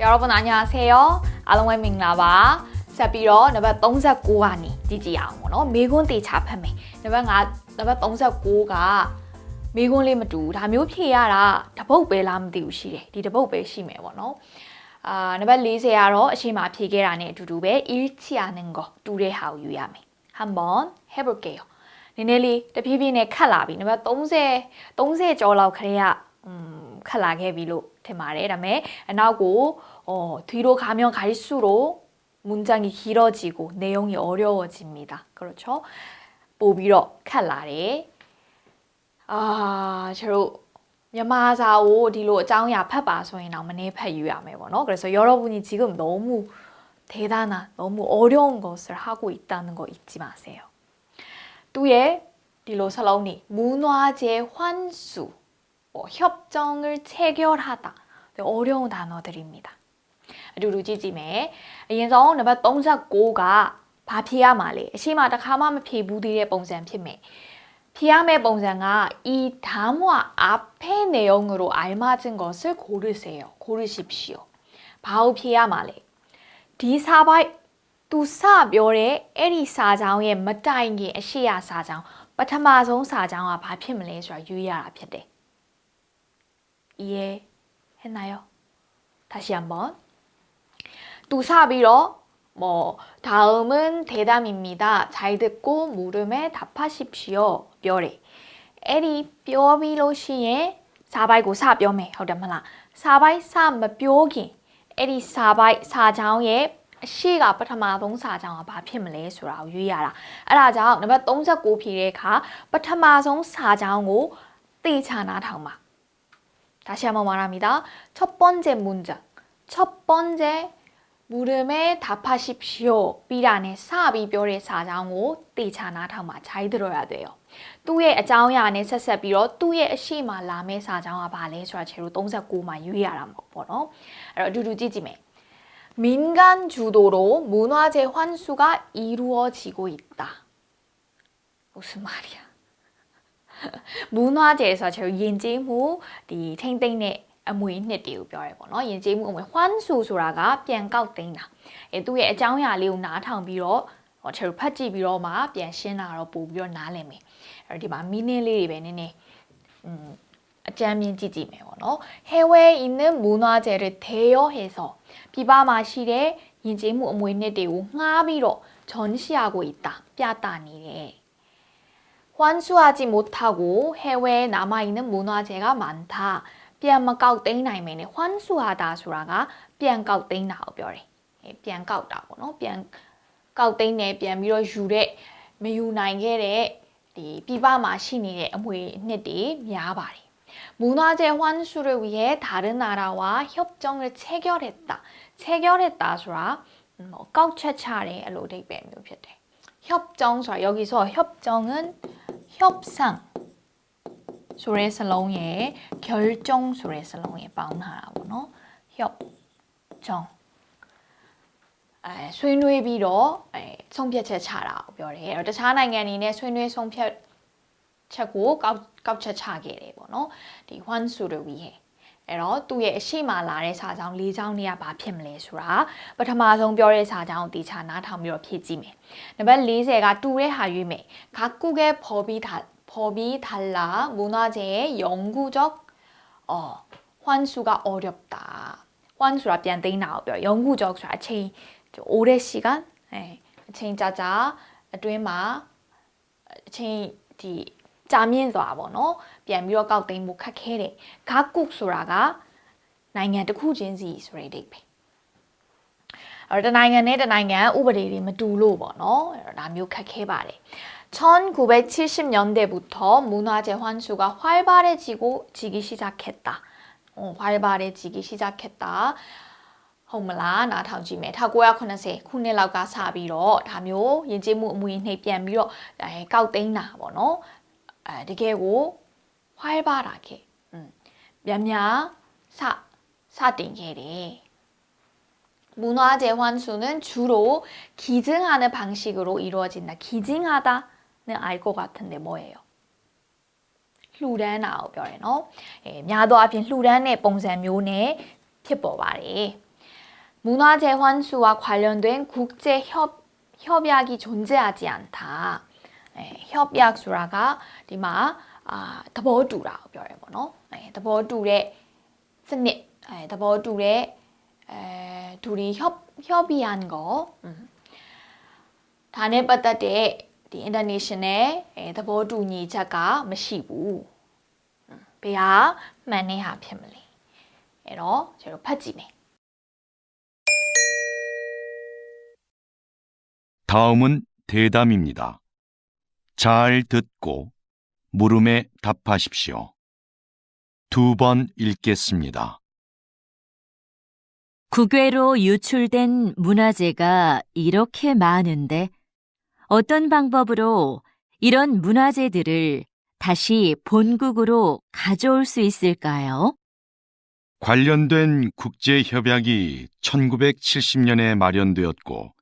여러분 안녕하세요. 알롱의 밍라바. 자ပြီးတော့ နံပါတ် 39 ကနေကြည့်ကြည့်အောင်ပေါ့နော်မေခွန်းတေချာဖတ်မယ်နံပါတ် 5 နံပါတ် 39 ကမေခွန်းလေးမတူဘူးဒါမျိုးဖြေရတာတပုတ်ပဲလားမသိဘူးရှိတယ်ဒီတပုတ်ပဲရှိမယ်ပေါ့နော်နံပါတ် 40 ကတော့အရှိမဖြေခဲ့တာနဲ့အတူတူပဲ 일치하는 거 တူတဲ့ဟာကိုယူရမယ်한번 해볼게요နည်းနည်းလေးတဖြည်းဖြည်းနဲ့ခတ်လာပြီနံပါတ် 30ကျော်လောက်ခရေကခတ်လာခဲ့ပြီလို့ထင်ပါတယ်ဒါပေမဲ့အနောက်ကို뒤로 가면 갈수록 문장이 길어지고 내용이 어려워집니다. 그렇죠? 보비러 칼라레 저로မြန်မာစာကို ဒီလို အကြောင်းအရာ ဖတ်ပါဆိုရင် မနေ့ ဖတ်ယူရမယ် ပေါ့နော်. 그래서 여러분이 지금 너무 대단한, 너무 어려운 것을 하고 있다는 거 잊지 마세요. 또의 딜로 살라오니 문화재 환수, 협정을 체결하다. 어려운 단어들입니다. အတူတူကြည့်ကြည့်မယ်အရင်ဆုံးနံပါတ် 39ကဘာဖြေရမှာလဲအရှိမတစ်ခါမှမဖြေဘူးသေးတဲ့ပုံစံဖြစ်မယ်ဖြေရမယ့်ပုံစံက이 담화 앞의 내용으로 알맞은 것을 고르십시오ဘာကိုဖြေရမှာလဲဒီစာပိုက်သူစပြောတဲ့အဲ့ဒီစာကြောင်းရဲ့မတိုင်ခင်အရှိရစာကြောင်းပထမဆုံးစာကြောင်းကဘာဖြစ်မလဲဆိုတာရွေးရတာဖြစ်တယ်이해했나요? 다시 한번 또サビ로 다음은 대담입니다. 잘 듣고 물음에 답하십시오. 뼈래. 에리 뼈비로시에 사바이고 사뼈매. ဟုတ်တယ်မလား 사바이 사မပြောခင် 에리 사바이 사장의 시가 ပထမဆုံး 사장은 ဘာဖြစ်မလဲဆိုတာကို ရွေးရတာ အဲ့ဒါကြောင့် နံပါတ် 39 ဖြေတဲ့အခါ ပထမဆုံး 사장ကို သေချာနားထောင်ပါ 다시 한번 말합니다. 첫 번째 문장. 첫 번째 물음에 답하십시오. 비란의 사비별의 사장고 띠차나 타마 잘 들어야 돼요. 뚜의 아자오야 안에ဆက်ဆက်ပြီးတော့ 뚜의 시마 라메 사장아 발레ဆိုတာ 제로 동사 고만 유의하라 뭐로. 두두지지매. 민간 주도로 문화재 환수가 이루어지고 있다. 무슨 말이야? 문화재에서 제로 옌제무 디 탱탱네အမွေနှစ်တွေကိုပြောရဲပေါ့နော်ယဉ်ကျေးမှုအမွေ 환수ဆိုတာကပြန်ကောက်သိမ်းတာသူ့ရဲ့အကြောင်းအရာလေးကိုနားထောင်ပြီးတော့ကျွန်တော်ဖတ်ကြည့်ပြီးတော့မှပြန်ရှင်းတာတော့ပို့ပြီးတော့နားလည်မယ်အဲ့ဒီမှာ meaning လေးတွေပဲနည်းနည်းအကြမ်းမြင်ကြည့်ကြည့်မယ်ပေါ့နော် 해외에 있는 문화재를 대여해서 ပြည်ပမှာရှိတဲ့ယဉ်ကျေးမှုအမွေနှစ်တွေကိုငှားပြီးတော့ 전시하고 있다 ပြသနေတယ် 환수하지 못하고 해외에 남아있는 문화재가 많다 ပြန်မကောက်သိမ်းနိုင်မင်းနဲ့ 환수하다 ဆိုတာကပြန်ကောက်သိမ်းတာကိုပြောတယ်ပြန်ကောက်တာပေါ့နော်ပြန်ကောက်သိမ်းတယ်ပြန်ပြီးတော့ယူတဲ့မယူနိုင်ခဲ့တဲ့ဒီပြည်ပမှာရှိနေတဲ့အမွေနှစ်တွေများပါတယ် 문화재 환수를 위해 다른 나라와 협정을 체결했다. 체결했다ဆိုတာကောက်ချက်ချတယ်အဲ့လိုအဓိပ္ပာယ်မျိုးဖြစ်တယ် 협정ဆိုတာ 여기서 협정은 협상 소래 살롱에 결정 소래 살롱에 바운하라고 너 협정ဆွေးနွေးပြီးတော့ဆုံးဖြတ်ချက်ချတာကိုပြောတယ်အဲ့တော့တခြားနိုင်ငံအနေနဲ့ဆွေးနွေးဆုံးဖြတ်ချက်ကိုကောက်ချက်ချခဲ့တယ်ပေါ့နော်ဒီ 환수를 위해 အဲ့တော့သူ့ရဲ့အရှိမလာတဲ့စာကြောင်း၄ကြောင်းတွေကဘာဖြစ်မလဲဆိုတာပထမဆုံးပြောတဲ့စာကြောင်းကိုတေချာနားထောင်ပြီးတော့ဖြည့်ကြည့်မယ်နံပါတ် 40ကတူတဲ့ဟာရွေးမယ်각국의 법이 달라 문화재의 영구적 환수가 어렵다. 환수라 ပြန်သိမ်းတာကိုပြော 영구적 ဆိုတာအချိန်오래 시간 အချိန်ကြာအတွင်းမှာအချိန်ဒီကြာမြင့်စွာပေါ့နော်ပြန်ပြီးတော့ကောက်သိမ်းမှုခက်ခဲတယ် 각국 ဆိုတာကနိုင်ငံတစ်ခုချင်းစီဆိုတဲ့အဓိပ္ပာယ်အဲ့တော့တနိုင်ငံနဲ့တနိုင်ငံဥပဒေတွေမတူလို့ပေါ့နော်အဲ့တော့ဒါမျိုးခက်ခဲပါတယ် 1970년대부터 문화재 환수가 활발해지기 시작했다. 활발해지기 시작했다. ဟုတ်မလားနားထောင်ကြည့်မယ်1980ခုနှစ်လောက်ကစပြီးတော့ဒါမျိုးယဉ်ကျေးမှုအမွေအနှစ်ပြန်ပြီးတော့ကောက်သိမ်းတာပေါ့နော်တကယ်ကို 활발하게 များများစတင်ခဲ့တယ် 문화재 환수는 주로 기증하는 방식으로 이루어진다. 기증하다는 알 것 같은데 뭐예요? လှူဒန်းတာကိုပြောတယ်နော်များသောအားဖြင့်လှူဒန်းတဲ့ပုံစံမျိုးနဲ့ဖြစ်ပေါ်ပါတယ် 문화재 환수와 관련된 국제 협약이 존재하지 않다. 협약 수라가 디마 더보두라고ပြောရဲပေါ့နော်။သဘောတူတဲ့စနစ်သဘောတူတဲ့둘이 협의한 거ဒါနဲ့ပတ်သက်တဲ့ဒီ international သဘောတူညီချက်ကမရှိဘူး။ဘယ်ဟာမှန်တဲ့ဟာဖြစ်မလဲ။အဲ့တော့ကျွန်တော်ဖတ်ကြည့်မယ်။ 다음은 대담입니다. 잘 듣고 물음에 답하십시오. 2번 읽겠습니다. 국외로 유출된 문화재가 이렇게 많은데 어떤 방법으로 이런 문화재들을 다시 본국으로 가져올 수 있을까요? 관련된 국제협약이 1970년에 마련되었고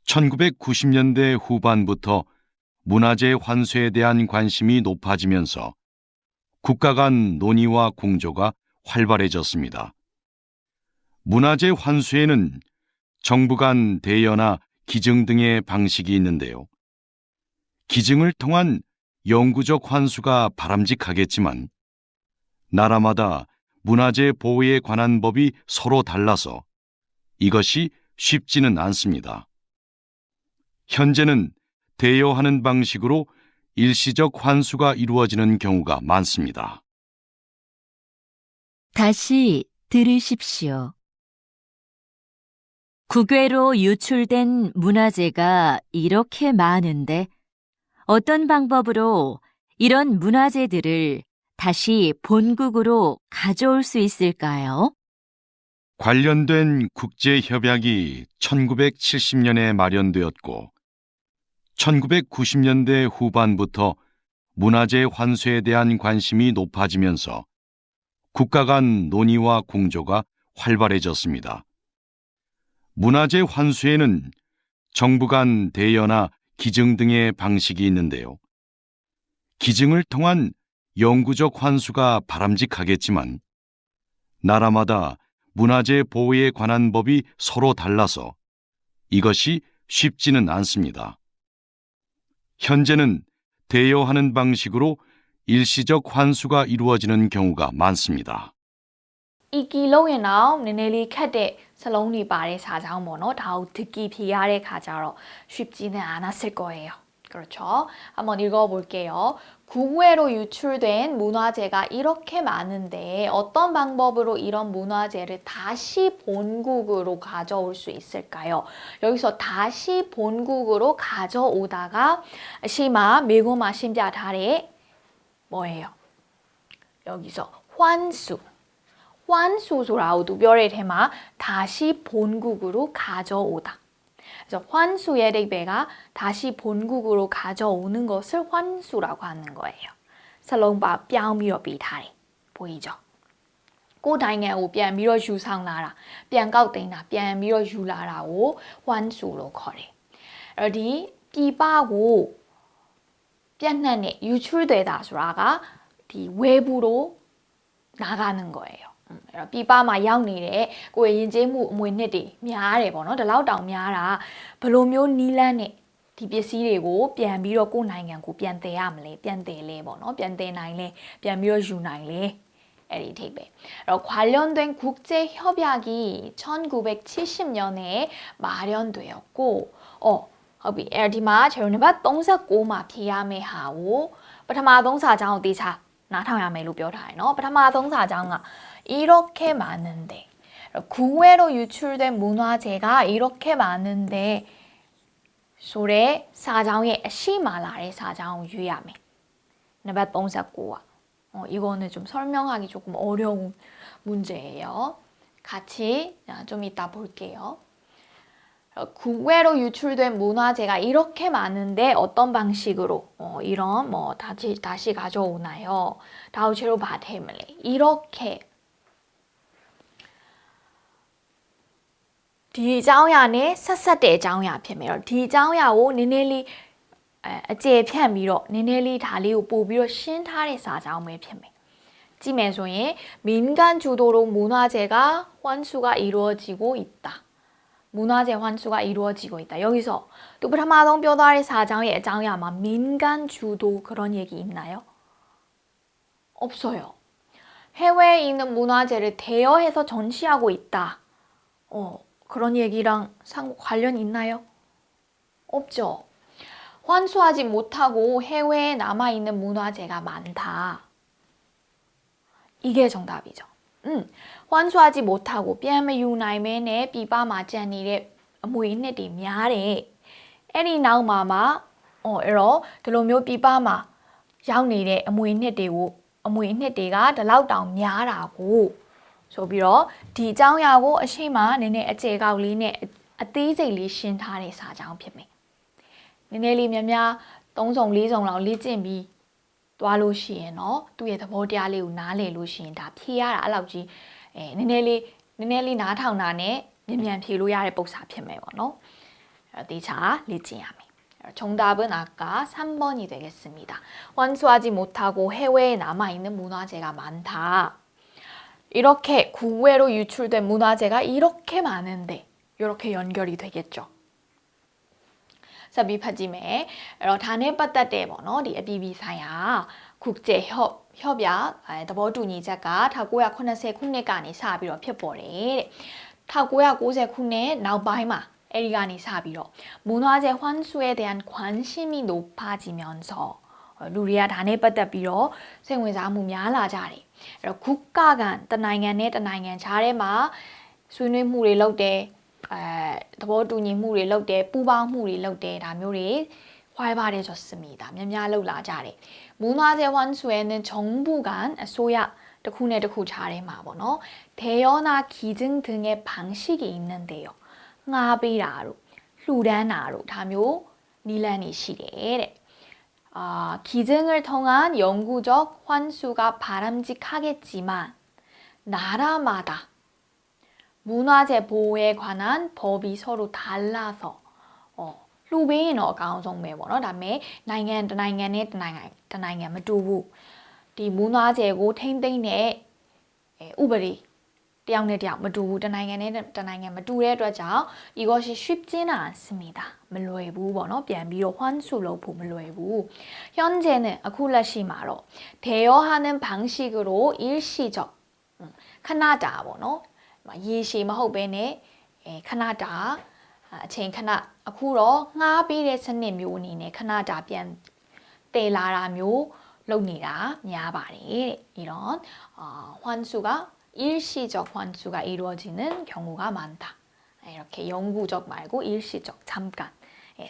1990년대 후반부터 문화재 환수에 대한 관심이 높아지면서 국가 간 논의와 공조가 활발해졌습니다. 문화재 환수에는 정부 간 대여나 기증 등의 방식이 있는데요. 기증을 통한 영구적 환수가 바람직하겠지만 나라마다 문화재 보호에 관한 법이 서로 달라서 이것이 쉽지는 않습니다. 현재는 대여하는 방식으로 일시적 환수가 이루어지는 경우가 많습니다. 다시 들으십시오. 국외로 유출된 문화재가 이렇게 많은데 어떤 방법으로 이런 문화재들을 다시 본국으로 가져올 수 있을까요? 관련된 국제협약이 1970년에 마련되었고 1990년대 후반부터 문화재 환수에 대한 관심이 높아지면서 국가 간 논의와 공조가 활발해졌습니다. 문화재 환수에는 정부 간 대여나 기증 등의 방식이 있는데요. 기증을 통한 영구적 환수가 바람직하겠지만 나라마다 문화재 보호에 관한 법이 서로 달라서 이것이 쉽지는 않습니다. 현재는 대여하는 방식으로 일시적 환수가 이루어지는 경우가 많습니다. 이 기록에 나온 네네리 카데 살롱이 바레 사장 뭐노 다우 듣기 비하래 가자로 쉽지는 않았을 거예요. 그렇죠? 한번 읽어볼게요. 국외로 유출된 문화재가 이렇게 많은데 어떤 방법으로 이런 문화재를 다시 본국으로 가져올 수 있을까요? 여기서 다시 본국으로 가져오다가 시마 미고마 심자다래 뭐예요? 여기서 환수. 환수소라고도 뼈의 테마 다시 본국으로 가져오다. 그래서 환수의 대배가 다시 본국으로 가져오는 것을 환수라고 하는 거예요. 살롱바 뺨미러 비타리 보이죠? ကိုယ်နိုင်ငံကိုပြန်ပြီးတော့ယူဆောင်လာတာပြန်ကောက်သိမ်းတာပြန်ပြီးတော့ယူလာတာကိုဝမ်းစုလို့ခေါ်တယ်။အဲ့တော့ဒီပြည်ပကိုပြန့်နှံ့တဲ့ 유출되다ဆိုတာကဒီ외부로 나가는 거예요. အဲ့တော့ပြည်ပမှာရောက်နေတဲ့ကိုယ်ရင်ကျေးမှုအမွေနှစ်တွေများတယ်ပေါ့နော်ဒီလောက်တောင်များတာဘယ်လိုမျိုးနီးလန်းနဲ့ဒီပစ္စည်းတွေကိုပြန်ပြီးတော့ကိုယ်နိုင်ငံကိုပြန်တည်ရမလဲပြန်တည်လဲပေါ့နော်ပြန်တည်နိုင်လဲပြန်ပြီးတော့ယူနိုင်လဲအဲ့ဒီအထိပဲအဲ့တော့ 관련된 국제 협약이 1970년에 마련되었고ဟုတ်ပြီအဲ့ဒီမှာကျွန်တော်နံပါတ်39မှာဖြေရမယ့်ဟာကိုပထမသုံးစာကြောင်းကိုတေချာနားထောင်ရမယ်လို့ပြောထားတယ်เนาะပထမသုံးစာကြောင်းက 이렇게 많은데 국외로 유출된 문화재가 이렇게 많은데 소래 사장의 시마라의 사장 유야매 너바 39와 이거는 좀 설명하기 조금 어려운 문제예요. 같이 좀 이따 볼게요. 국외로 유출된 문화재가 이렇게 많은데 어떤 방식으로 이런 뭐 다시 가져오나요? 다우체로 바테밀레 이렇게 ဒီအကြောင်းအရာနဲ့ဆက်ဆက်တဲ့အကြောင်းအရာဖြစ်မယ်တော့ဒီအကြောင်းအရာကိုနည်းနည်းလေးအကျေဖြန့်ပြီးတော့နည်းနည်းလေးဒါလေးကိုပို့ပြီးတော့ရှင်းထားတဲ့စာကြောင်းပဲဖြစ်မယ် 찜에서의 민간 주도로 문화재가 환수가 이루어지고 있다. 문화재 환수가 이루어지고 있다. 여기서 또 브라마동 뼈다리 사장의 장야마 민간 주도 그런 얘기 있나요? 없어요. 해외에 있는 문화재를 대여해서 전시하고 있다. 그런 얘기랑 관련 있나요? 없죠. 환수하지 못하고 해외에 남아있는 문화재가 많다. 이게 정답이죠. 환수하지 못하고ပြန်မယူနိုင်မဲနဲ့ပြည်ပမှာကျန်နေတဲ့အမွေအနှစ်တွေများတယ်။အဲ့ဒီနောက်မှာအဲ့တော့ဒီလိုမျိုးပြည်ပမှာရောက်နေတဲ့အမွေအနှစ်တွေကဒီလောက်တောင်များတာကိုဆိုပြီးတော့ဒီအကြောင်းအရာကိုအရှိမနည်းနည်းအကျယ်ကောက်လေးနဲ့အသေးစိတ်လေးရှင်းထားတဲ့စာကြောင်းဖြစ်မယ်။နည်းနည်းလေးများ3စုံ4စုံလောက်လေ့ကျင့်ပြီးသွားလို့ရှိရင်တော့သူ့ရဲ့သဘောတရားလေးကိုနားလည်လို့ရှိရင်ဒါဖြေရတာအဲ့လောက်ကြီးနည်းနည်းလေးနားထောင်တာနဲ့မြန်ဖြေလို့ရတဲ့ပုံစံဖြစ်မယ်ပေါ့နော်အဲ့တော့တေချာလေ့ကျင့်ရမယ်정답은 아까 3번이 되겠습니다. 환수하지 못하고 해외에 남아있는 문화재가 많다. 이렇게 국외로 유출된 문화재가 이렇게 많은데 이렇게 연결이 되겠죠. ဆက်ပြီးဖတ်ကြည့်မယ်အဲ့တော့ဒါနဲ့ပတ်သက်တဲ့ပေါ့နော်ဒီအပြည်ပြည်ဆိုင်ရာ국제 협약သဘောတူညီချက်က1980ခုနှစ်ကနေစပြီးတော့ဖြစ်ပေါ်တယ်တဲ့1990ခုနှစ်နောက်ပိုင်းမှာအဲ့ဒီကနေစပြီးတော့문화재 환수에 대한 관심이 높아지면서လူတွေကဒါနဲ့ပတ်သက်ပြီးတော့စိတ်ဝင်စားမှုများလာကြတယ်အဲ့တော့국가 간တနိုင်ငံနဲ့တနိုင်ငံခြားထဲမှာဆွေးနွေးမှုတွေလုပ်တယ်သဘောတူညီမှုတွေလုပ်တယ်ပူးပေါင်းမှုတွေလုပ်တယ်ဒါမျိုးတွေ활발해졌습니다.များလောက်လာကြတယ်문화재 환수에는 정부 간 소야တစ်ခုနဲ့တစ်ခုခြားထဲမှာပေါ့နော် 대여나 기증 등의 방식이 있는데요.ငှားပေးတာတို့လှူဒန်းတာတို့ဒါမျိုးနည်းလမ်းတွေရှိတယ်တဲ့기증을 통한 영구적 환수가 바람직하겠지만 나라마다 문화재 보호에 관한 법이 서로 달라서 လှူပေးရင်တော့အကောင်းဆုံးပဲပေါ့နော်ဒါပေမဲ့နိုင်ငံတနိုင်ငံနဲ့တနိုင်ငံမတူဘူးဒီ문화재ကိုထိမ့်သိမ့်တဲ့ဥပဒေတယောက်နဲ့တယောက်မတူဘူးတနိုင်ငံနဲ့တနိုင်ငံမတူတဲ့အတွက်ကြောင့်이것이 쉽지는 않습니다မလွယ်ဘူးပေါ့နော်ပြန်ပြီးတော့환수လုပ်ဖို့မလွယ်ဘူး현재는အခုလက်ရှိမှာတော့대여하는 방식으로 일시적ခဏတာပေါ့နော်ရေရှည်မဟုတ်ဘဲနဲ့ခဏတာအချိန်ခဏအခုတော့ငှားပေးတဲ့စနစ်မျိုးအနေနဲ့ခဏတာပြန်တည်လာတာမျိုးလုပ်နေတာများပါတယ်တဲ့이런 환수가 일시적 환수가 이루어지는 경우가 많다. 이렇게 영구적 말고 일시적 잠깐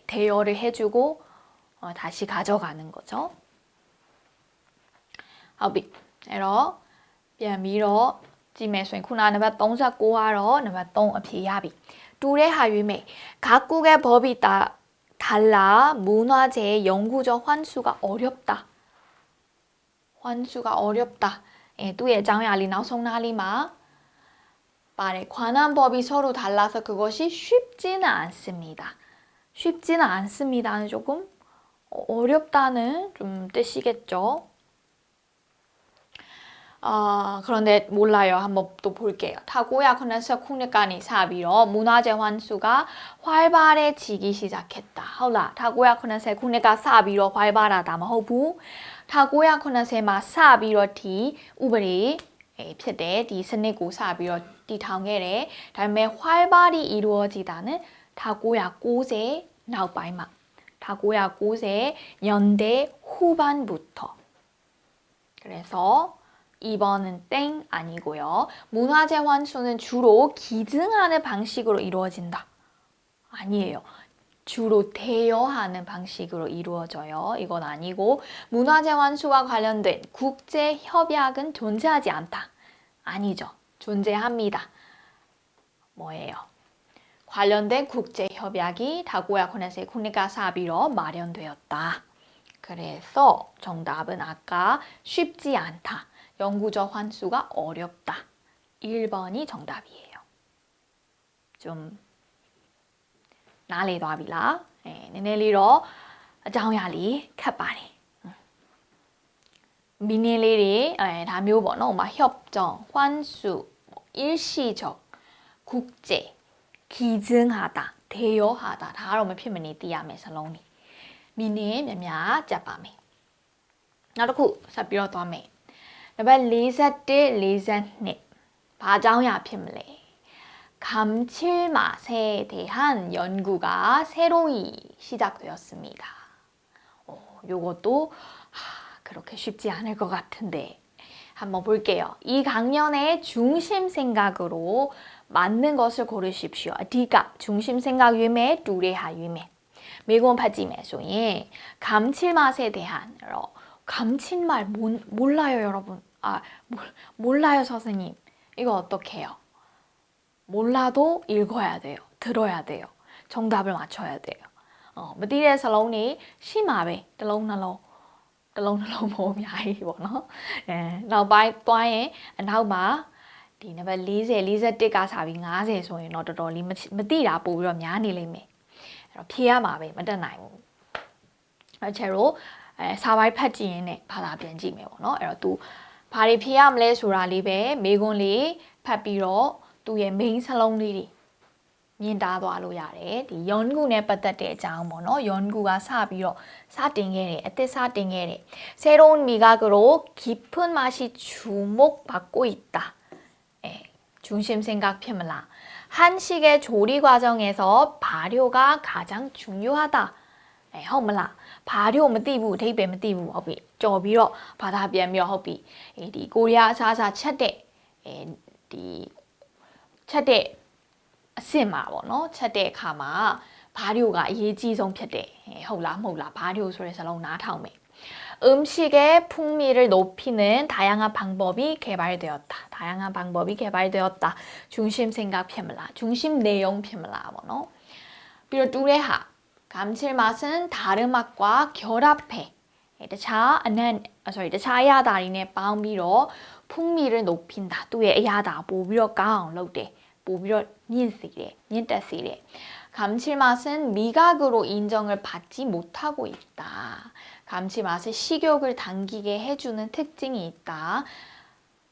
대여를 해주고 다시 가져가는 거죠. ဟုတ်ပြီအဲ့တော့ပြန်ပြီးတော့ကြည့်မယ်ဆိုရင်ခုနနံပါတ်39ကတော့နံပါတ်3အဖြေရပြီတူတဲ့ဟာရွေးမယ်각국의 법이 달라 문화재의 영구적 환수가 어렵다. 환수가 어렵다. 또 의 장면이 나오성나리마 말에 관한 법이 서로 달라서 그것이 쉽지는 않습니다. 쉽지는 않습니다는 조금 어렵다는 좀 뜻이겠죠. 그런데 몰라요. 한번 또 볼게요. 타고야코나서 쿠네까니 사비로 문화재 환수가 활발해지기 시작했다. 하울라 타고야코나세 쿠네가 사비로 활발하다. 마호부 타고야코나세마 사비로 디 우버리 ဖြစ်တယ်ဒီစနစ်ကိုစပြီးတော့တည်ထောင်ခဲ့တယ်ဒါပေမဲ့ 활발히 이루어지다는 1990 နောက်ပိုင်းမှာ1990 년대 후반부터 그래서 2번은 땡 아니고요. 문화재 환수는 주로 기증하는 방식으로 이루어진다. 아니에요. 주로 대여하는 방식으로 이루어져요. 이건 아니고 문화재 환수와 관련된 국제 협약은 존재하지 않다. 아니죠. 존재합니다. 뭐예요? 관련된 국제 협약이 다고야 코네세 쿠니가 사비로 마련되었다. 그래서 정답은 아까 쉽지 않다. 영구적 환수가 어렵다. 1번이 정답이에요. 좀နားလေသွားပြီလားနည်းနည်းလေးတော့အကြောင်းအရာလေးခက်ပါတယ် 미니လေးတွေဒါမျိုးပေါ့နော်ဥပမာ협정, 환수, 일시적, 국제, 기증하다, 대여하다 다ကတော့မဖြစ်မနေသိရမယ်စလုံးတွေမိနစ်များများကြပ်ပါမယ်နောက်တစ်ခုဆက်ပြီးတော့သွားမယ်နံပါတ်41 42ဘာအကြောင်းအရာဖြစ်မလဲ 감칠맛에 대한 연구가 새로이 시작되었습니다. 요것도 그렇게 쉽지 않을 것 같은데 한번 볼게요. 이 강연의 중심 생각으로 맞는 것을 고르십시오. D가 중심 생각 유매, 두레하 유매. 매건 파지매 소인 감칠맛에 대한 감칠맛 몰라요 여러분. 몰라요 선생님. 이거 어떻게 해요? 몰라도 읽어야 돼요. 들어야 돼요. 정답을 맞춰야 돼요. မသိတဲ့စလုံးတွေရှိမှာပဲတစ်လုံးနှလုံးမို့အများကြီးပေါ့နော်နောက်ပိုင်းသွားရင်အနောက်မှာဒီနံပါတ်40 41ကစားပြီး50ဆိုရင်တော့တော်တော်လေးမသိတာပို့ပြီးတော့များနေလိမ့်မယ်အဲ့တော့ဖြေရမှာပဲမတက်နိုင်ဘူးအဲ့ချေတို့စာပိုင်းဖတ်ကြည့်ရင်လည်းဘာသာပြန်ကြည့်မယ်ပေါ့နော်အဲ့တော့ तू ဘာတွေဖြေရမလဲဆိုတာလေးပဲမေးခွန်းလေးဖတ်ပြီးတော့သူ့ရဲ့ main စလုံးလေးတွေမြင်တာသွားလို့ရတယ်ဒီ 연구 နဲ့ပတ်သက်တဲ့အကြောင်းပေါ့နော် 연구 ကစပြီးတော့စတင်ခဲ့တယ်အသစ်စတင်ခဲ့တယ် 새로운 미각으로 깊은 맛이 주목받고 있다 중심 생각 펴물라 한식의 조리 과정에서 발효가 가장 중요하다 ဟုတ်မလား발효မသိဘူးအထိပ္ပယ်မသိဘူးဟုတ်ပြီကြော်ပြီးတော့ဘာသာပြန်ပြီးတော့ဟုတ်ပြီဒီကိုရီးယားအစားအစာချက်တဲ့အဆင့်မှာပေါ့နော်ချက်တဲ့အခါမှာဘာđiềuကအရေးကြီးဆုံးဖြစ်တယ်ဟုတ်လားမဟုတ်လားဘာđiềuဆိုတဲ့စလုံးနားထောင်မယ်음식의 풍미를 높이는 다양한 방법이 개발되었다. 다양한 방법이 개발되었다. 중심 생각 펴물라. 중심 내용 펴물라. 뭐노? 비록 뚜레하 감칠맛은 다른 맛과 결합해. 차야 다리네 빵비로 풍미를 높인다. 또에 야다 보비로 가운 로데. 보비로 닌တက်시래. 감칠맛은 미각으로 인정을 받지 못하고 있다. 감칠맛은 식욕을 당기게 해주는 특징이 있다.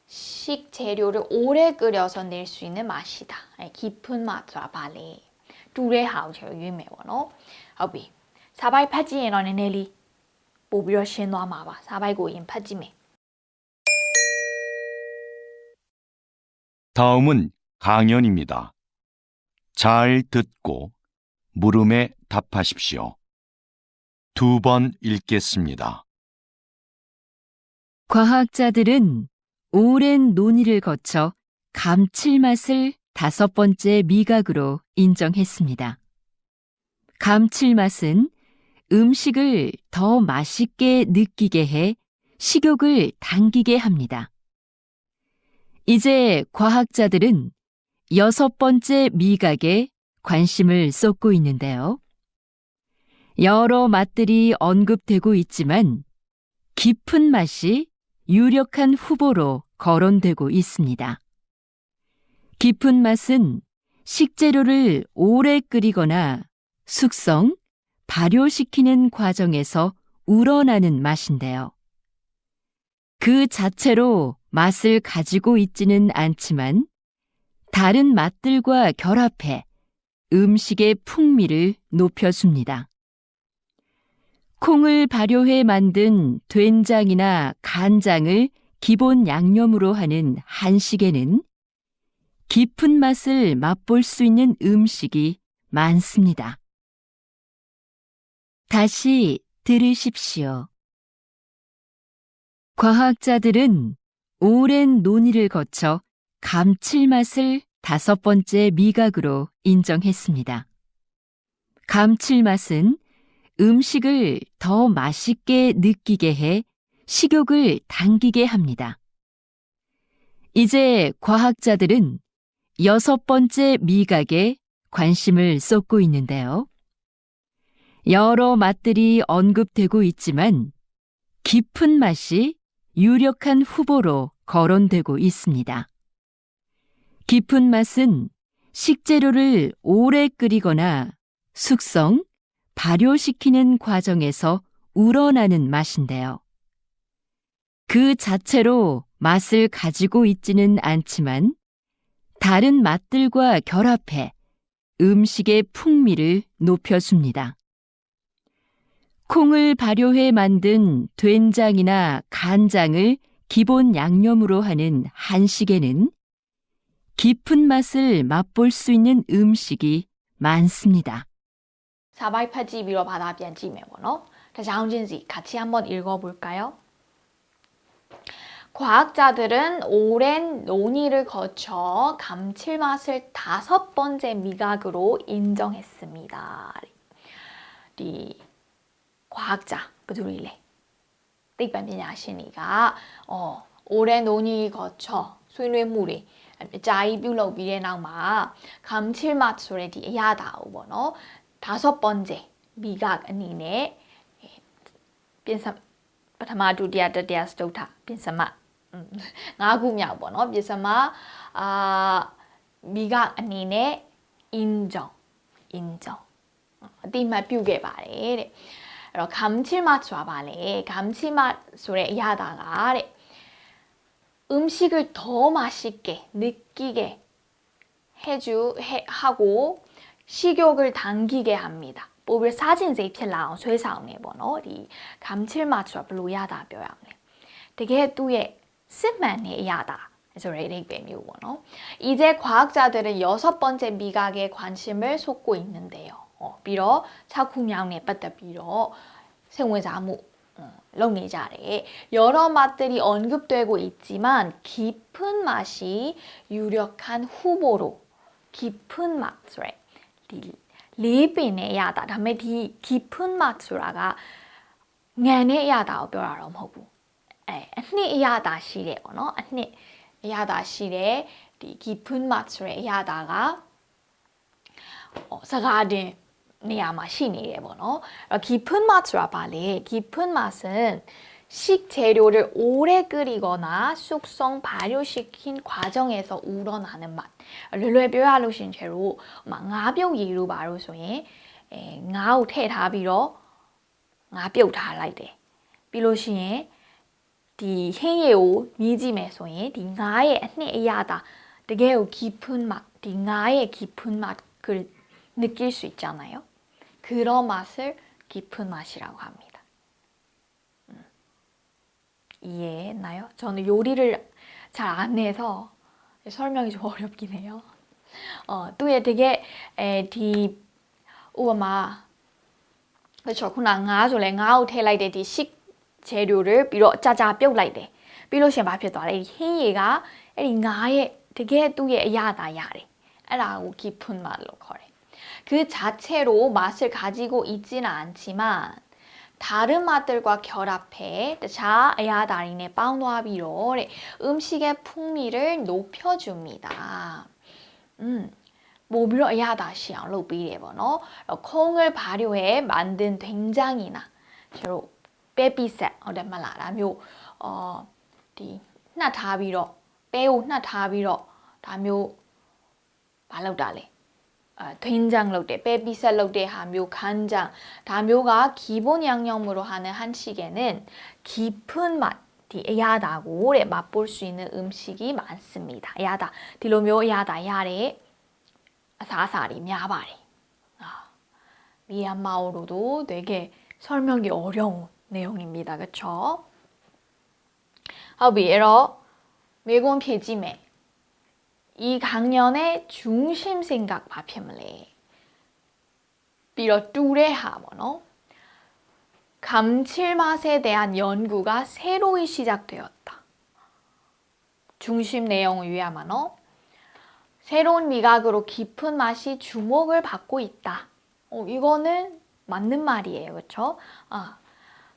식재료를 오래 끓여서 낼 수 있는 맛이다. 깊은 맛과 발레. 두레하우 제일 유명해요. 어비. 사바이 파지에너는 넬리. 보비로 신노아마바. 사바이 고인 파지메. 다음은 강연입니다. 잘 듣고 물음에 답하십시오. 2번 읽겠습니다. 과학자들은 오랜 논의를 거쳐 감칠맛을 5번째 미각으로 인정했습니다. 감칠맛은 음식을 더 맛있게 느끼게 해 식욕을 당기게 합니다. 이제 과학자들은 6번째 미각에 관심을 쏟고 있는데요. 여러 맛들이 언급되고 있지만 깊은 맛이 유력한 후보로 거론되고 있습니다. 깊은 맛은 식재료를 오래 끓이거나 숙성, 발효시키는 과정에서 우러나는 맛인데요. 그 자체로 맛을 가지고 있지는 않지만 다른 맛들과 결합해 음식의 풍미를 높여줍니다. 콩을 발효해 만든 된장이나 간장을 기본 양념으로 하는 한식에는 깊은 맛을 맛볼 수 있는 음식이 많습니다. 다시 들으십시오. 과학자들은 오랜 논의를 거쳐 감칠맛을 5번째 미각으로 인정했습니다. 감칠맛은 음식을 더 맛있게 느끼게 해 식욕을 당기게 합니다. 이제 과학자들은 6번째 미각에 관심을 쏟고 있는데요. 여러 맛들이 언급되고 있지만 깊은 맛이 유력한 후보로 거론되고 있습니다. 깊은 맛은 식재료를 오래 끓이거나 숙성, 발효시키는 과정에서 우러나는 맛인데요. 그 자체로 맛을 가지고 있지는 않지만 다른 맛들과 결합해 음식의 풍미를 높여줍니다. 콩을 발효해 만든 된장이나 간장을 기본 양념으로 하는 한식에는 깊은 맛을 맛볼 수 있는 음식이 많습니다. 사바이 파지 비로 받아ပြန်ကြည့်မယ်ပေါ့နော်. 다자운진지 같이 한번 읽어볼까요? 과학자들은 오랜 논의를 거쳐 감칠맛을 5번째 미각으로 인정했습니다. 이 과학자, 그들이래. သိပ္ပံပညာရှင်တွေက오랜 논의 거쳐 ဆွေးနွေးမှုတွေအကြာကြီးပြုလုပ်ပြီးတဲ့နောက်မှာ 감칠맛 ဆိုတဲ့ဒီအရသာကိုပေါ့နော် 5번째 미각အနေနဲ့ပြင်ဆင်ပထမဒုတိယတတိယစတုတ္ထပြင်ဆင်မ 5ခုမြောက်ပေါ့နော်ပြင်ဆင်မ미각အနေနဲ့ 인정 အတိအမှတ်ပြုခဲ့ပါတယ်တဲ့ အဲ့တော့ 감칠맛 ဆိုတာပါလေ 감칠맛 ဆိုတဲ့အရာတာကတဲ့ 음식을 더 맛있게 느끼게 하고 식욕을 당기게 합니다. ပိုပြီးစားခြင်းစိတ်ဖြစ်လာအောင်ဆွဲဆောင်နေပေါ့နော်ဒီ 감칠맛 ဆိုတာဘယ်လိုရတာပြောရမလဲတကယ်သူ့ရဲ့စစ်မှန်တဲ့အရာတာဆိုတဲ့အဓိပ္ပာယ်မျိုးပေါ့နော် 이제 과학자들은 6번째 미각에 관심을 쏟고 있는데요. ပြီးတော့6ခုမြောက်နဲ့ပတ်သက်ပြီးတော့စိတ်ဝင်စားမှုလုပ်နေကြတယ်. 여러 맛들이 언급되고 있지만 깊은 맛이 유력한 후보로 깊은 맛ဆိုရယ်ဒီလေးပင်နဲ့အရသာဒါပေမဲ့ဒီ 깊은 맛ဆိုတာကငံနဲ့အရသာကိုပြောတာတော့မဟုတ်ဘူးအနှစ်အရသာရှိတယ်ပေါ့နော်အနှစ်အရသာရှိတယ်ဒီ 깊은 맛ဆိုတဲ့အရသာကစကားတင်နေရာမှာရှိနေတယ်ပေါ့နော်အဲ့ 깊은 맛ဆိုတာဘာလဲ 깊은 맛은 식재료를 오래 끓이거나 숙성 발효시킨 과정에서 우러나는 맛. 르르에 뼈야로신 채로 ngāပြုတ်ရည်လို့ပါလို့ဆိုရင်ငါးကိုထည့်ထားပြီးတော့ငါးပြုတ်ထားလိုက်တယ်ပြီးလို့ရှိရင်ဒီဟင်းရည်ကိုမြည်ကြည့်မယ်ဆိုရင်ဒီငါးရဲ့အနှစ်အရသာတကယ်ကို 깊은 맛ဒီငါးရဲ့ 깊은 맛을 느낄 수 있잖아요. 그런 맛을 깊은 맛이라고 합니다. 이해했나요? 저는 요리를 잘 안 해서 설명이 좀 어렵긴 해요. 또에 되게 디 우마 그렇죠. 그나 ngāဆိုလဲငါးကိုထည့်လိုက်တဲ့ဒီ 식재료를 ပြီးတော့ကြာပြုတ်လိုက်တယ်ပြီးလို့ရှင်ဘာဖြစ်သွားလဲဟင်းရည်ကအဲ့ဒီငါးရဲ့တကယ်သူ့ရဲ့အရသာရတယ်အဲ့ဒါကို 깊은 맛လို့ခေါ်တယ်그 자체로 맛을 가지고 있지는 않지만 다른 맛들과 결합해 자 야다린에 빵도하비로 음식의 풍미를 높여줍니다. 뭐비로 야다시양 로비레버너 콩을 발효해 만든 된장이나 주로 베비셋 어데말라라묘 디 나타비로 빼오 나타비로 다묘 말로달래 된장 넣을 베비살 넣을 때 하묘 간장 다묘가 기본 양념으로 하는 한식에는 깊은 맛 야다고 맛볼 수 있는 음식이 많습니다. 야다 딜로묘 야다 야래 사사리 мя바리 미얀마어로도 되게 설명이 어려운 내용입니다. 그쵸? 하비에러 매곤 피지메 이 강연의 중심 생각 바피물레 비로 뚜레하모노 감칠맛에 대한 연구가 새로이 시작되었다. 중심 내용을 위하마노 새로운 미각으로 깊은 맛이 주목을 받고 있다. 이거는 맞는 말이에요. 그렇죠?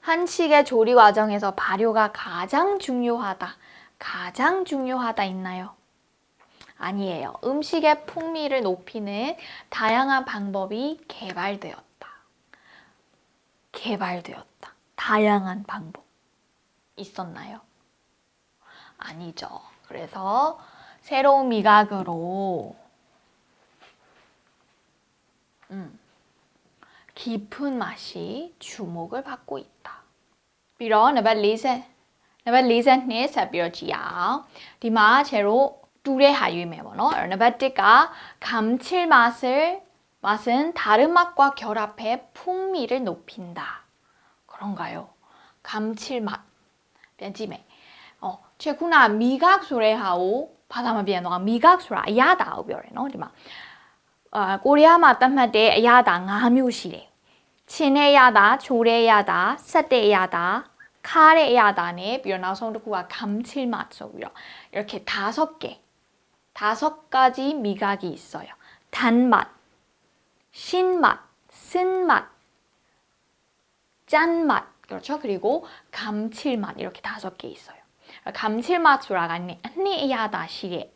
한식의 조리 과정에서 발효가 가장 중요하다. 가장 중요하다 있나요? 아니에요. 음식의 풍미를 높이는 다양한 방법이 개발되었다. 다양한 방법. 있었나요? 아니죠. 그래서 새로운 미각으로 깊은 맛이 주목을 받고 있다. ပြီးတော့နံပါတ် နံပါတ်42ဆက်ပြီးတော့ကြည့်အောင်ဒီမှာကျဲတို့တူတဲ့ဟာရွေးမယ်ပေါ့နော်အဲ့တော့နံပါတ်1က 맛은 다른 맛과 결합해 풍미를 높인다. 그런가요? 감칠맛. ပြန်ကြည့်မယ်ချက်ခုန미각ဆိုတဲ့ဟာကိုဘာသာမပြန်တော့미각ဆိုတာအရသာကိုပြောတယ်เนาะဒီမှာကိုရီးယားမှာသတ်မှတ်တဲ့အရသာ5မျိုးရှိတယ်ချင်းတဲ့အရသာချိုတဲ့အရသာဆက်တဲ့အရသာခါတဲ့အရသာနဲ့ပြီးတော့နောက်ဆုံးတစ်ခုက감칠맛ဆိုပြီးတော့이렇게 5가지 미각이 있어요. 단맛, 신맛, 쓴맛, 짠맛 그렇죠? 그리고 감칠맛 이렇게 5개 있어요. 감칠맛 소라가 아니야다 시래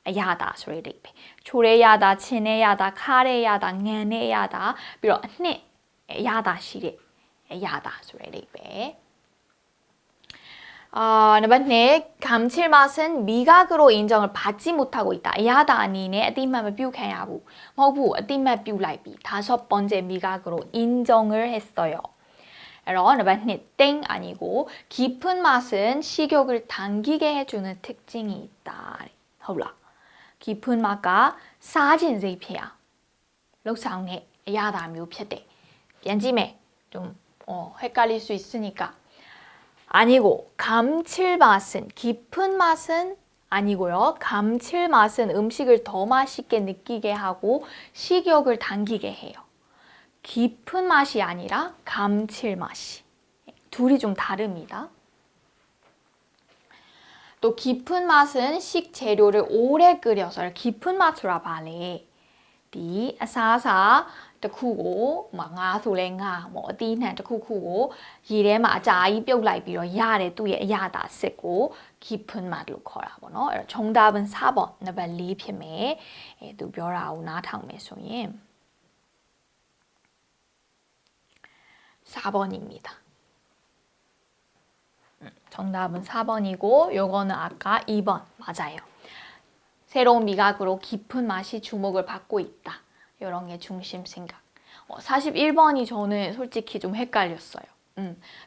야다 소리 리베 조레야다 친해야다 카레야다 녜네야다 비로 아니 야다 시래 야다 소리 리베 너번 네 감칠맛은 미각으로 인정을 받지 못하고 있다. 야다 아니네 어디만 뷰해야고 뭐부 어디만 뷰라이비 5번째 미각으로 인정을 했어요. 땡 아니고 깊은 맛은 식욕을 당기게 해주는 특징이 있다. 헐라. 깊은 맛과 싸진 제피야. 록상네 야다 묘피대. 변지매 좀 헷갈릴 수 있으니까. 아니고 감칠맛은 깊은 맛은 아니고요. 감칠맛은 음식을 더 맛있게 느끼게 하고 식욕을 당기게 해요. 깊은 맛이 아니라 감칠맛이. 둘이 좀 다릅니다. 또 깊은 맛은 식재료를 오래 끓여서 깊은 맛으로 발해. 디 아사사 တခုကိုငါဆိုလဲငါအသီးနှံတခုခုကိုရေထဲမှာအကြာကြီးပြုတ်လိုက်ပြီးတော့ရတဲ့သူ့ရဲ့အရသာစစ်ကို 깊은 맛လို့ခေါ်တာပေါ့နော်အဲ့တော့ 정답은 4번နံပါတ်4ဖြစ်မယ်သူပြောတာကိုနားထောင်မယ်ဆိုရင် 4번입니다. 정답은 4번이고 요거는 아까 2번 맞아요. 새로운 미각으로 깊은 맛이 주목을 받고 있다. 이런 게 중심 생각. 41번이 저는 솔직히 좀 헷갈렸어요.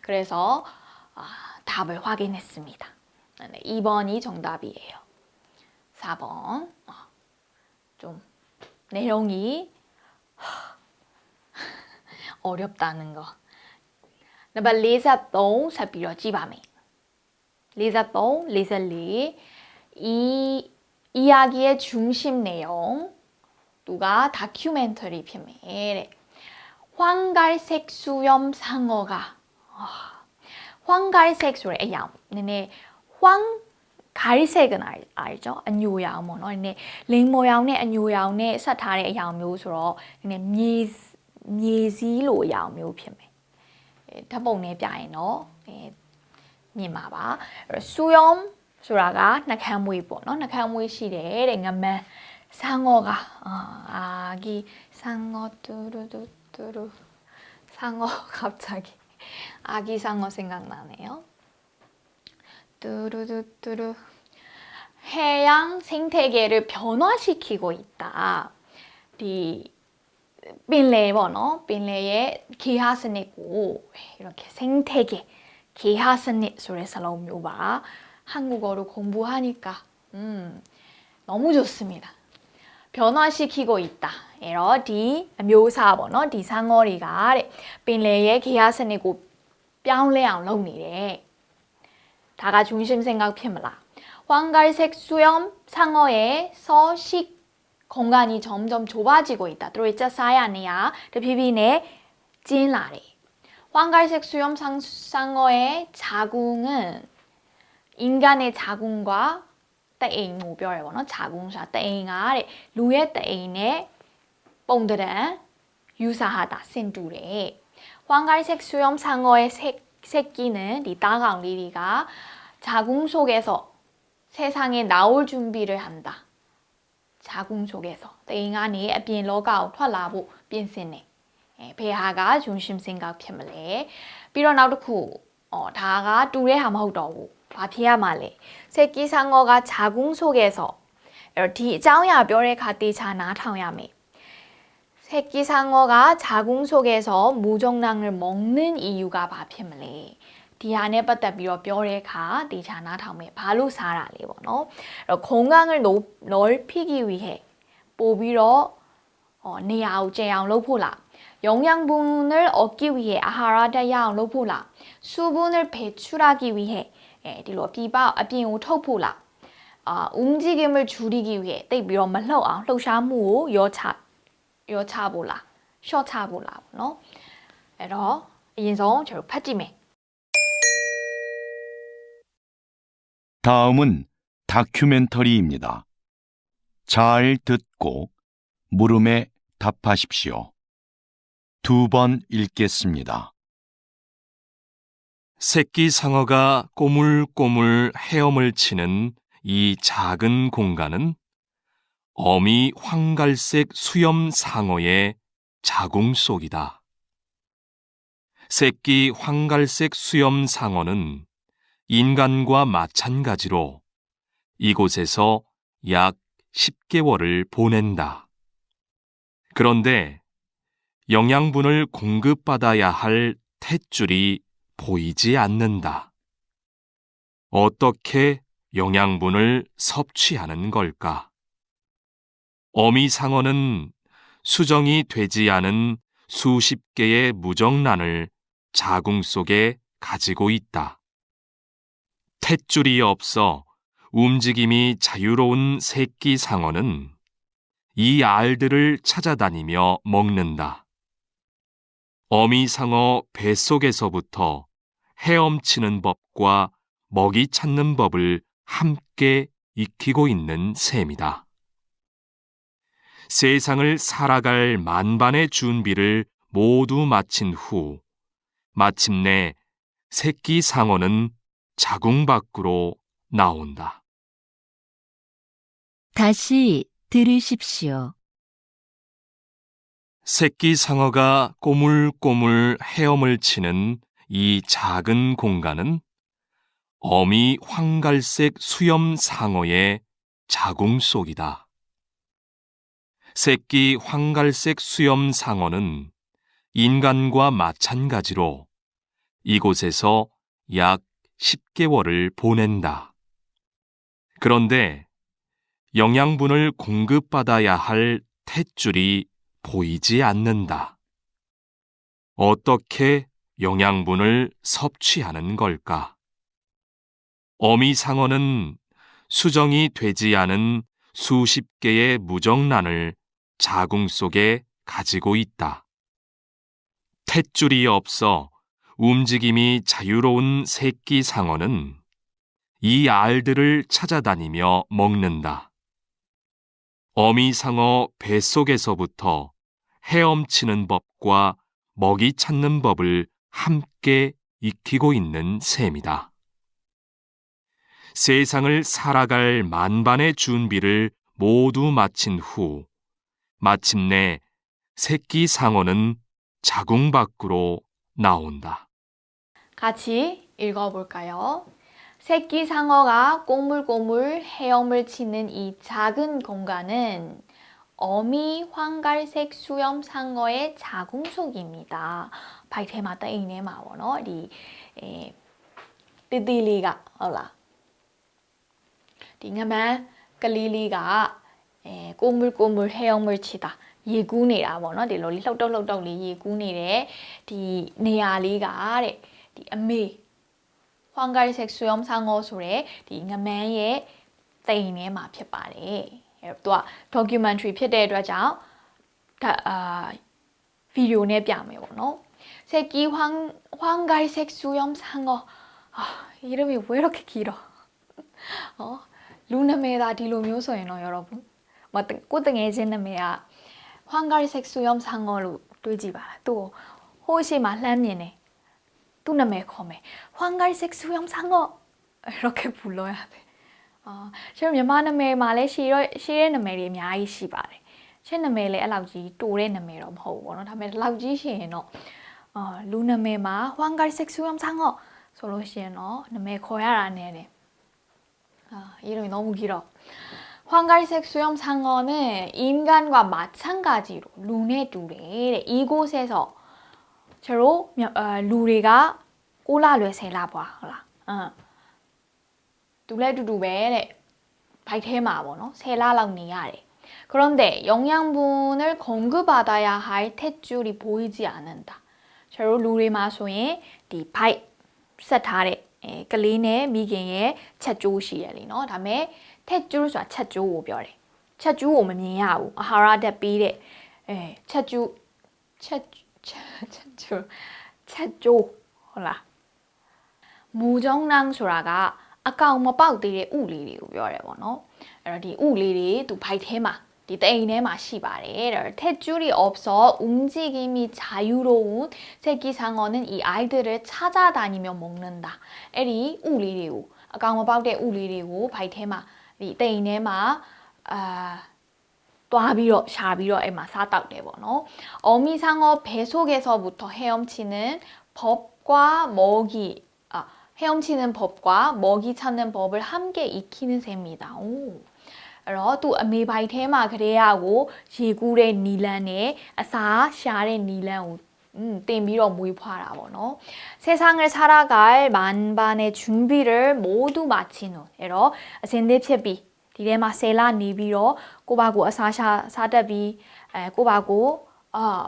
그래서 답을 확인했습니다. 2번이 정답이에요. 4번 좀 내용이 어렵다는 거. 너가 43 ဆက်ပြီးတော့ကြည့်ပါမယ်. 43, 44 이 이야기의 중심 내용 누가 다큐멘터리 필름에 황갈색 수염 상어가 황갈색 소리 야 네네 황갈색은 알죠? 안요양 뭐 너네 링 모양의 안요양의 사타의 양묘소로 네네 미지로 양묘 필름에 타봉네 뼈에너 미마바 수염 소라가 나카무이 보너 나카무이 시대 랭가메 상어가 아기 상어 뚜루뚜루 상어 갑자기 아기 상어 생각나네요. 뚜루뚜루 해양 생태계를 변화시키고 있다. 이 빈레 번호 빈레의 기하스닉고 이렇게 생태계 기하스닉 소리에서 나오면 한국어로 공부하니까 너무 좋습니다. 변화시키고 있다. 에러 디 묘사 번호 디 상어리가 빈레의 기하스닉고 뺨레양 롱니래. 다가 중심 생각 피물라. 황갈색 수염 상어에서 식 공간이 점점 좁아지고 있다. 들어있자 사야니야. 비비네 찐라리. 황갈색 수염 상어의 자궁은 인간의 자궁과 따잉 모별거나 자궁사 따잉아래 루의 따잉의 뽕들은 유사하다. 센두래. 황갈색 수염 상어의 새끼는 리따강 리리가 자궁 속에서 세상에 나올 준비를 한다. 자궁 속에서 인간이 bien lo가오ထွက်လာဖို့ ပြင်ဆင်နေ 배하가 중심 생각 편물래 비록 나도 다가 둘의 함ဟုတ်တော့ဘူး 바피야 말래 새끼 상어가 자궁 속에서 디 짜오야 뼈에 가디 자 나타야매 새끼 상어가 자궁 속에서 무정랑을 먹는 이유가 바피물래 ဒီဟာနဲ့ပတ်သက်ပြီးတော့ပြောတဲ့အခါတေချာနားထောင်မယ်ဘာလို့စားတာလဲပေါ့နော်အဲ့တော့건강을 넓히기 위해ပို့ပြီးတော့နေရာကိုကျယ်အောင်လုပ်ဖို့လား영양분을 얻기 위해 아하라 다양လုပ်ဖို့လား 수분을 배출하기 위해 ဒီလိုပြပအပြင်ကိုထုတ်ဖို့လား움직임을 줄이기 위해 တိတ်ပြီးတော့မလှုပ်အောင်လှုပ်ရှားမှုကိုရောချဖို့လား short ချဖို့လားပေါ့နော်အဲ့တော့အရင်ဆုံးကျွန်တော်ဖတ်ကြည့်မယ် 다음은 다큐멘터리입니다. 잘 듣고 물음에 답하십시오. 2번 읽겠습니다. 새끼 상어가 꼬물꼬물 헤엄을 치는 이 작은 공간은 어미 황갈색 수염 상어의 자궁 속이다. 새끼 황갈색 수염 상어는 인간과 마찬가지로 이곳에서 약 10개월을 보낸다. 그런데 영양분을 공급받아야 할 탯줄이 보이지 않는다. 어떻게 영양분을 섭취하는 걸까? 어미 상어는 수정이 되지 않은 수십 개의 무정란을 자궁 속에 가지고 있다. 탯줄이 없어 움직임이 자유로운 새끼 상어는 이 알들을 찾아다니며 먹는다. 어미 상어 뱃속에서부터 헤엄치는 법과 먹이 찾는 법을 함께 익히고 있는 셈이다. 세상을 살아갈 만반의 준비를 모두 마친 후 마침내 새끼 상어는 자궁 밖으로 나온다. 다시 들으십시오. 새끼 상어가 꼬물꼬물 헤엄을 치는 이 작은 공간은 어미 황갈색 수염 상어의 자궁 속이다. 새끼 황갈색 수염 상어는 인간과 마찬가지로 이곳에서 약 10개월을 보낸다. 그런데 영양분을 공급받아야 할 탯줄이 보이지 않는다. 어떻게 영양분을 섭취하는 걸까? 어미 상어는 수정이 되지 않은 수십 개의 무정란을 자궁 속에 가지고 있다. 탯줄이 없어 움직임이 자유로운 새끼 상어는 이 알들을 찾아다니며 먹는다. 어미 상어 뱃속에서부터 헤엄치는 법과 먹이 찾는 법을 함께 익히고 있는 셈이다. 세상을 살아갈 만반의 준비를 모두 마친 후 마침내 새끼 상어는 자궁 밖으로 나온다. 같이 읽어볼까요? 새끼 상어가 꼬물꼬물 헤엄을 치는 이 작은 공간은 어미 황갈색 수염 상어의 자궁 속입니다. 바이테마다 이네 마워너 디 띠띠리가 올라. 딩하면 갈리리가 꼬물꼬물 헤엄을 치다. ရေကူးနေတာပေါ့နော်ဒီလိုလှုပ်တုပ်လေးရေကူးနေတယ်ဒီနေရာလေးကတဲ့ဒီအမေဟွမ်ဂိုင်ဆက်ဆွေမ်ဆန်ငေါဆိုတဲ့ဒီငမန်းရဲ့တိမ်ထဲမှာဖြစ်ပါတယ်အဲသူက documentary ဖြစ်တဲ့အတွက်ကြောင့်ဗီဒီယိုနဲ့ပြမယ်ပေါ့နော်새끼 황갈색 수염 상어 이름이 왜 이렇게 길어 루나메다ဒီလိုမျိုးဆိုရင်တော့여러분ကိုတငယ်ချင်းနာမည်က황갈색 수염 상어로တွေ့ကြည့်ပါလားသူဟိုးရှိမှလှမ်းမြင်တယ်သူ့နာမည်ခေါ်မယ် 황갈색 수염 상어 이렇게 불러야 돼 지금မြန်မာနာမည်မှာလည်းရှိတဲ့နာမည်တွေအများကြီးရှိပါတယ်ချင်းနာမည်လည်းအဲ့လောက်ကြီးတိုတဲ့နာမည်တော့မဟုတ်ဘူးပေါ့နော်ဒါပေမဲ့လောက်ကြီးရှိရင်တော့လူနာမည်မှာ 황갈색 수염 상어 ဆိုလို့ရှိရင်တော့နာမည်ခေါ်ရတာနဲ့တယ်이름이 너무 길어 황갈색 수염 상어는 인간과 마찬가지로 눈에 뚜래 이곳에서 주로 루리가 9လလွယ်10လပွားဟုတ်လားသူလည်းအတူတူပဲတဲ့ဘိုက်ထဲမှာပေါ့နော်10လလောက်နေရတယ် 그런데 영양분을 공급받아야 할 탯줄이 보이지 않는다. 저로 루리마소의 디 바이 세타레 글리네 미겐의 찻조시엘리 너 다음에 탯줄 쏴 찻조 별에 찻조 오면 미야우 하라데 비레 찻조 होला 무정랑 소라가 아까 엄마 빠우들의 우리를ပြောတယ်ပေါ့နော်အဲ့တော့ဒီဥလေးတွေသူဘိုက်ထဲမှာဒီတိမ်ထဲမှာရှိပါတယ်တဲ့탯줄이 없어 움직임이 자유로운 새끼 상어는 이 아이들을 찾아다니며 먹는다. အဲ့ဒီဥလေးတွေကိုအကောင်မပေါက်တဲ့ဥလေးတွေကိုဘိုက်ထဲမှာဒီတိမ်ထဲမှာတွားပြီးတော့ရှာပြီးတော့အဲ့မှာစားတောက်တယ်ပေါ့နော်. 어미 상어 뱃속에서부터 헤엄치는 법과 먹이 헤엄치는 법과 먹이 찾는 법을 함께 익히는 셈이다. 오. အဲ့တော့သူအမေပိုက်ထဲမှာကလေးရကိုရေကူးတဲ့နီလန်းနဲ့အစာရှာတဲ့နီလန်းကိုတင်ပြီးတော့မွေးဖွားတာပေါ့နော်. 세상을 살아갈 만반의 준비를 모두 마친 후. အဲ့တော့အစင်သစ်ဖြစ်ပြီးဒီထဲမှာ10လနေပြီးတော့ကိုဘာကိုအစာစားတတ်ပြီးကိုဘာကို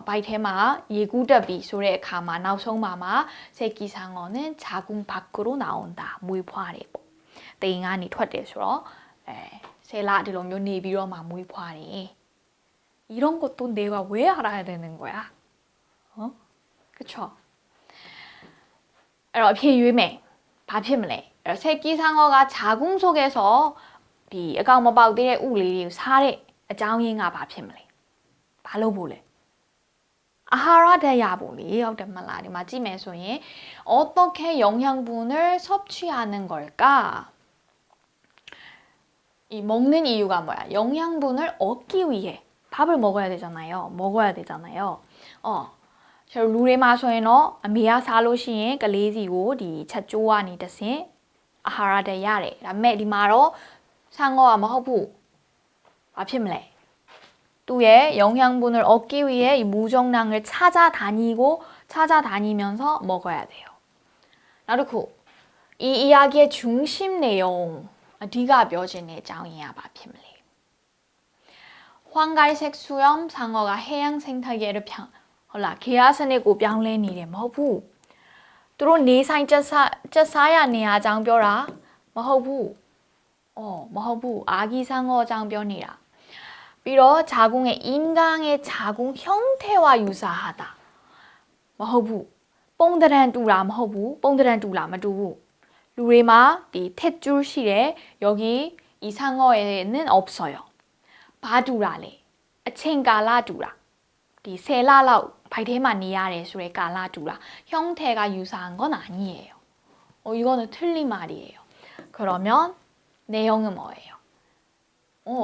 ဘိုက်ထဲမှာရေကူးတက်ပြီးဆိုတဲ့အခါမှာနောက်ဆုံးမှာ새끼 상어는 자궁 밖으로 나온다. မွေးဖွားတယ်ပေါ့. တိမ်ကနေထွက်တယ်ဆိုတော့10라ဒီလိုမျိုးနေပြီးတော့မှမွေးဖွားတယ်. 이런 것도 내가 왜 알아야 되는 거야? 그쵸? အဲ့တော့အဖြေရွေးမယ်. ဘာဖြစ်မလဲ? 새끼 상어가 자궁 속에서 ဒီအကောင်မပေါက်သေးတဲ့ဥလေးတွေကိုစားတဲ့အကြောင်းရင်းကဘာဖြစ်မလဲ? ဘာလို့ဖို့လဲ? 아하라 대야보리 어때말라ဒီမှာကြည့်မယ်ဆိုရင် 어떻게 영양분을 섭취하는 걸까? 이 먹는 이유가 뭐야? 영양분을 얻기 위해 밥을 먹어야 되잖아요. 저 룰에 마소에너 아미야 살로시에 갈레지고 디 찻조와니 뜻인 아하라 대야래. 다음에 디 말어 상어와 뭐하부? 밥힘래. 또의 영양분을 얻기 위해 이 무정랑을 찾아다니면서 먹어야 돼요. 나르쿠 이 이야기의 중심 내용 네가 묘진의 장이야 바핌래. 황갈색 수염 상어가 해양 생태계를 개화선이고 병래니래 뭐부. 또 네상 쩌사야 네아 장뼈라 뭐부. 뭐부 아기 상어 장뼈니라. 비록 자궁의 인간의 자궁 형태와 유사하다. 뭐부 뽕드란 뚜라 뭐부 뽕드란 뚜라 마두부. 루레마 이 탯줄 실에 여기 이 상어에는 없어요. 바두라래. 챙가라두라. 이 세라라 바이테만 니아레 수레 까라두라. 형태가 유사한 건 아니에요. 이거는 틀린 말이에요. 그러면 내용은 뭐예요?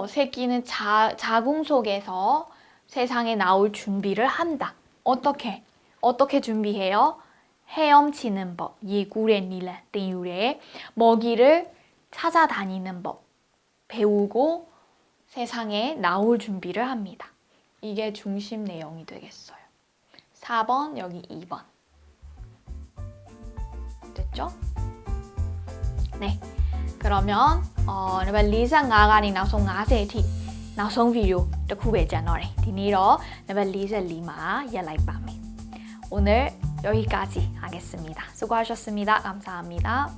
새끼는 자궁 속에서 세상에 나올 준비를 한다. 어떻게 준비해요? 헤엄치는 법, 예구레 니라 땡유레 먹이를 찾아다니는 법 배우고 세상에 나올 준비를 합니다. 이게 중심 내용이 되겠어요. 4번 여기 2번 됐죠? 네. 그러면 리사 나가니 나송 50티 나송 비디오 또 배잖아요. 디니로 리사 리마 연락밤에 오늘 여기까지 하겠습니다. 수고하셨습니다. 감사합니다.